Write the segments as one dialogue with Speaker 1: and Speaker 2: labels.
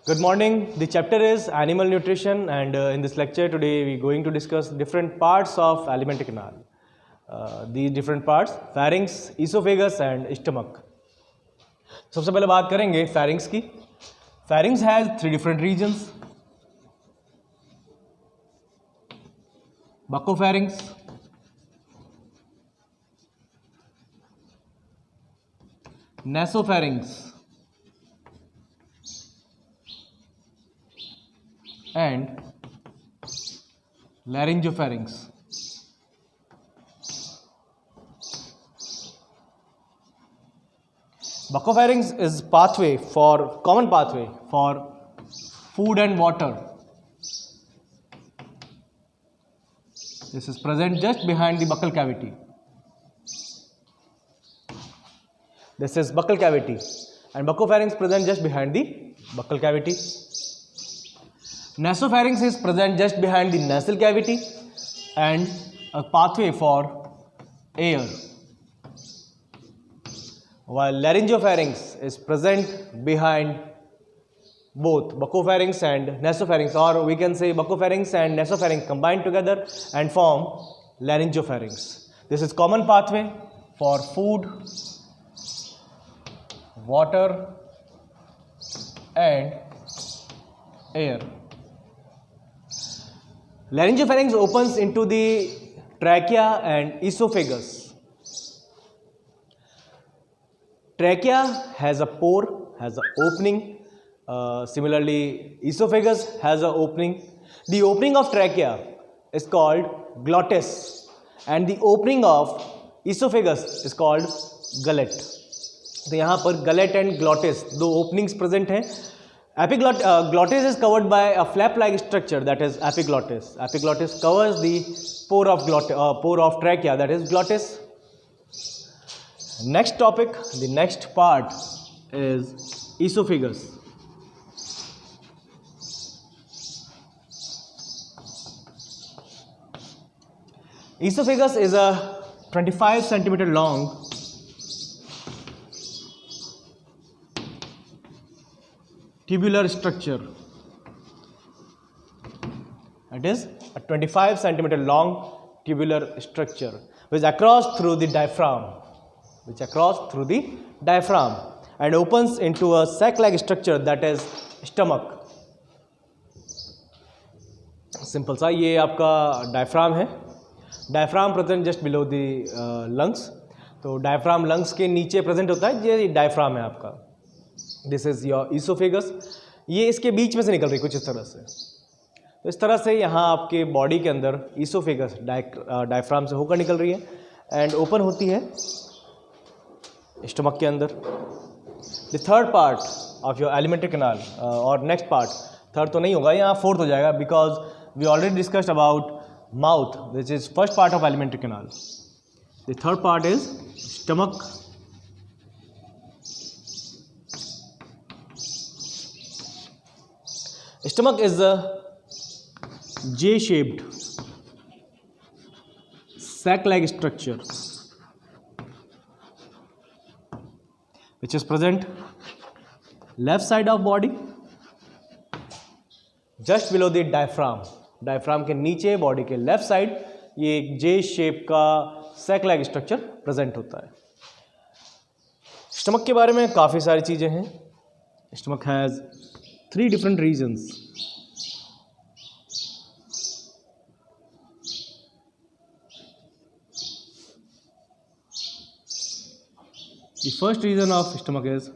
Speaker 1: Good morning. The chapter is animal nutrition, and in this lecture today we are going to discuss different parts of alimentary canal. These different parts: pharynx, esophagus, and stomach. सबसे पहले बात करेंगे pharynx की. Pharynx has three different regions: buccopharynx, nasopharynx, and laryngopharynx. Buccopharynx is common pathway for food and water. This is present just behind the buccal cavity. This is buccal cavity, and buccopharynx present just behind the buccal cavity. Nasopharynx is present just behind the nasal cavity and a pathway for air, while laryngopharynx is present behind both buccopharynx and nasopharynx, or we can say buccopharynx and nasopharynx combined together and form laryngopharynx. This is common pathway for food, water, and air. Laryngopharynx opens into the trachea and esophagus. Trachea has a pore, has an opening. Similarly, esophagus has an opening. The opening of trachea is called glottis, and the opening of esophagus is called gullet. तो यहाँ पर gullet and glottis दो openings present हैं. Glottis is covered by a flap-like structure, that is epiglottis. Epiglottis covers the pore of trachea, that is glottis. Next topic, the next part is esophagus. Esophagus is a 25 centimeter long tubular structure. It is a 25 centimeter long tubular structure which across through the diaphragm, and opens into a sac-like structure, that is stomach. Simple सा ये आपका diaphragm है. Diaphragm present just below the lungs. तो diaphragm lungs के नीचे present होता है, ये diaphragm है आपका. This is your esophagus. ये इसके बीच में से निकल रही कुछ इस तरह से. तो इस तरह से यहाँ आपके बॉडी के अंदर esophagus diaphragm से होकर निकल रही है एंड ओपन होती है स्टमक के अंदर. The third part of your alimentary canal और next part, third तो नहीं होगा, यहाँ fourth हो जाएगा, because we already discussed about mouth, which is first part of alimentary canal. The third part is stomach. Stomach is a J-shaped sac-like structure which is present left side of body just below the diaphragm. Diaphragm के नीचे body के left side ये एक जे shape का sac like structure present होता है. Stomach के बारे में काफ़ी सारी चीज़ें हैं. Stomach has 3 different regions. The first region of stomach is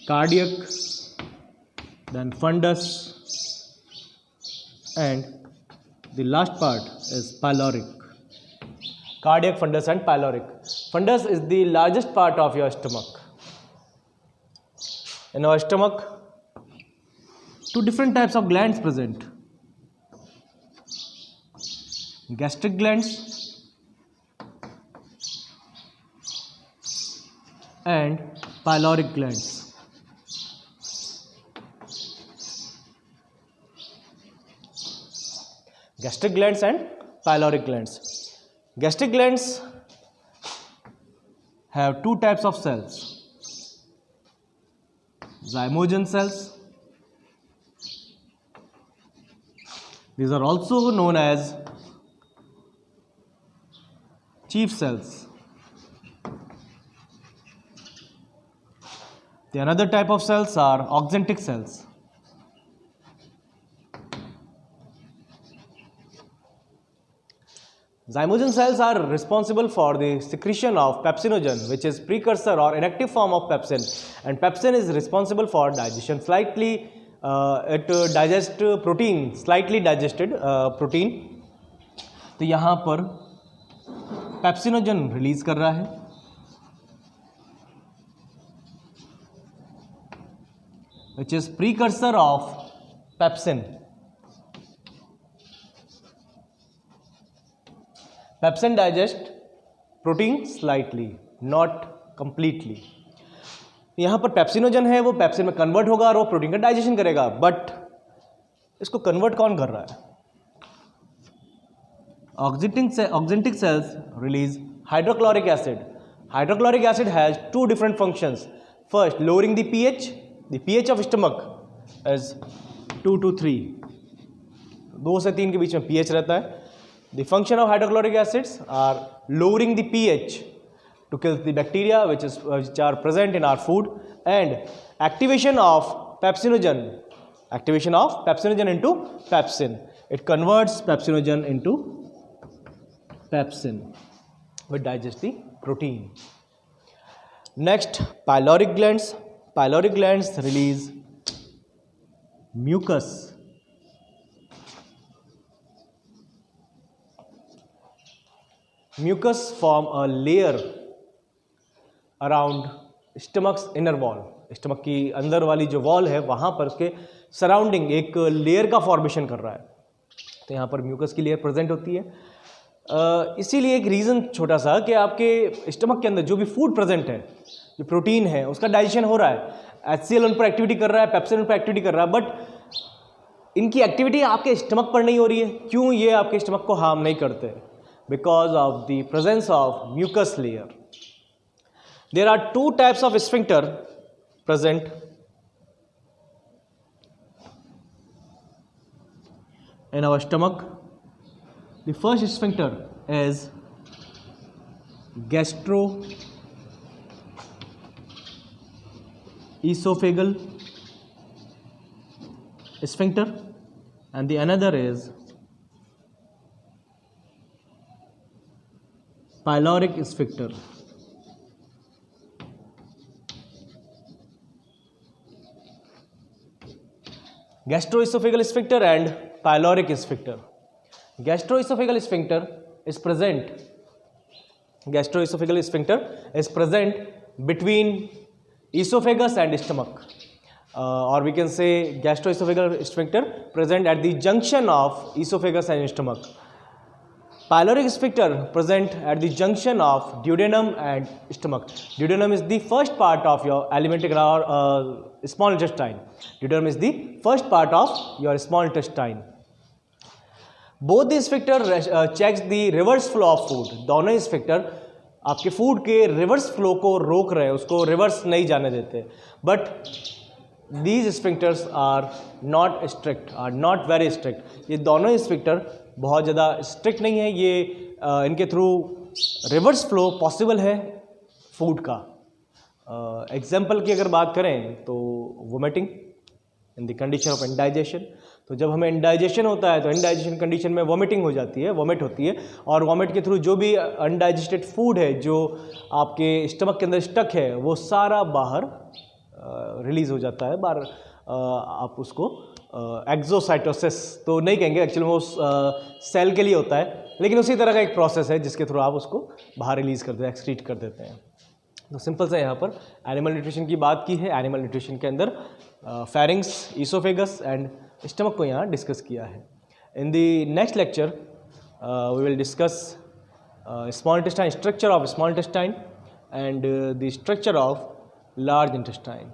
Speaker 1: cardiac, then fundus, and the last part is pyloric. Cardiac, fundus, and pyloric. Fundus is the largest part of your stomach. In our stomach, 2 different types of glands present: gastric glands and pyloric glands. Gastric glands and pyloric glands. Gastric glands have 2 types of cells: zymogen cells These are also known as chief cells. The another type of cells are auxentic cells. Zymogen cells are responsible for the secretion of pepsinogen, which is precursor or inactive form of pepsin, and pepsin is responsible for digestion. It digests protein, slightly digested protein. तो यहाँ पर pepsinogen release कर रहा है, which is precursor of pepsin. Pepsin digest protein slightly, not completely. यहाँ पर pepsinogen है, वो पेप्सिन में कन्वर्ट होगा और वो प्रोटीन का डाइजेशन करेगा, बट इसको कन्वर्ट कौन कर रहा है? Auxentic cells release hydrochloric acid. Hydrochloric acid has two different functions. First, lowering the pH. The pH of stomach is 2 to 3. 2 से 3 के बीच में pH रहता है. The function of hydrochloric acids are lowering the pH to kill the bacteria which are present in our food, and activation of pepsinogen into pepsin. It converts pepsinogen into pepsin which digests the protein. Next, pyloric glands. Pyloric glands release mucus. Mucus form a layer around stomach's inner wall. Stomach की अंदर वाली जो wall है वहाँ पर उसके surrounding एक layer का फॉर्मेशन कर रहा है, तो यहाँ पर म्यूकस की लेयर प्रेजेंट होती है. इसीलिए एक रीज़न छोटा सा कि आपके स्टमक के अंदर जो भी फूड प्रेजेंट है, जो प्रोटीन है, उसका डाइजेशन हो रहा है, HCl उन पर एक्टिविटी कर रहा है, पेप्सिन उन पर एक्टिविटी कर रहा है, बट इनकी एक्टिविटी आपके स्टमक पर नहीं हो रही है. क्यों? ये आपके स्टमक को हार्म नहीं करते, because of the presence of mucus layer. There are two types of sphincter present in our stomach. The first sphincter is gastroesophageal sphincter, and the another is pyloric sphincter. Gastroesophageal sphincter and pyloric sphincter. Gastroesophageal sphincter is present between esophagus and stomach, or we can say gastroesophageal sphincter present at the junction of esophagus and stomach. Pyloric sphincter present at the junction of duodenum and stomach. Duodenum is the first part of your alimentary or small intestine. Duodenum is the first part of your small intestine. Both the sphincter checks the reverse flow of food. दोनों sphincter आपके food के reverse flow को रोक रहे हैं, उसको reverse नहीं जाने देते. But these sphincters are not very strict. ये दोनों sphincter बहुत ज़्यादा स्ट्रिक्ट नहीं है. ये इनके थ्रू रिवर्स फ्लो पॉसिबल है फूड का. एग्जाम्पल की अगर बात करें तो vomiting in the condition of indigestion. तो जब हमें इंडाइजेशन होता है तो इंडाइजेशन कंडीशन में वोमिटिंग हो जाती है, वोमिट होती है, और वोमिट के थ्रू जो भी अनडाइजेस्टेड फूड है जो आपके स्टमक के अंदर स्टक है वो सारा बाहर रिलीज़ हो जाता है. बाहर आप उसको एक्सोसाइटोसिस तो नहीं कहेंगे, एक्चुअली वो सेल के लिए होता है, लेकिन उसी तरह का एक प्रोसेस है जिसके थ्रू आप उसको बाहर रिलीज़ कर देते हैं, एक्सक्रीट कर देते हैं. तो सिंपल से यहाँ पर एनिमल न्यूट्रिशन की बात की है. एनिमल न्यूट्रिशन के अंदर फेरिंग्स, ईसोफेगस एंड स्टमक को यहाँ डिस्कस किया है. In the next lecture we will discuss small intestine, structure of small intestine and the structure of large intestine.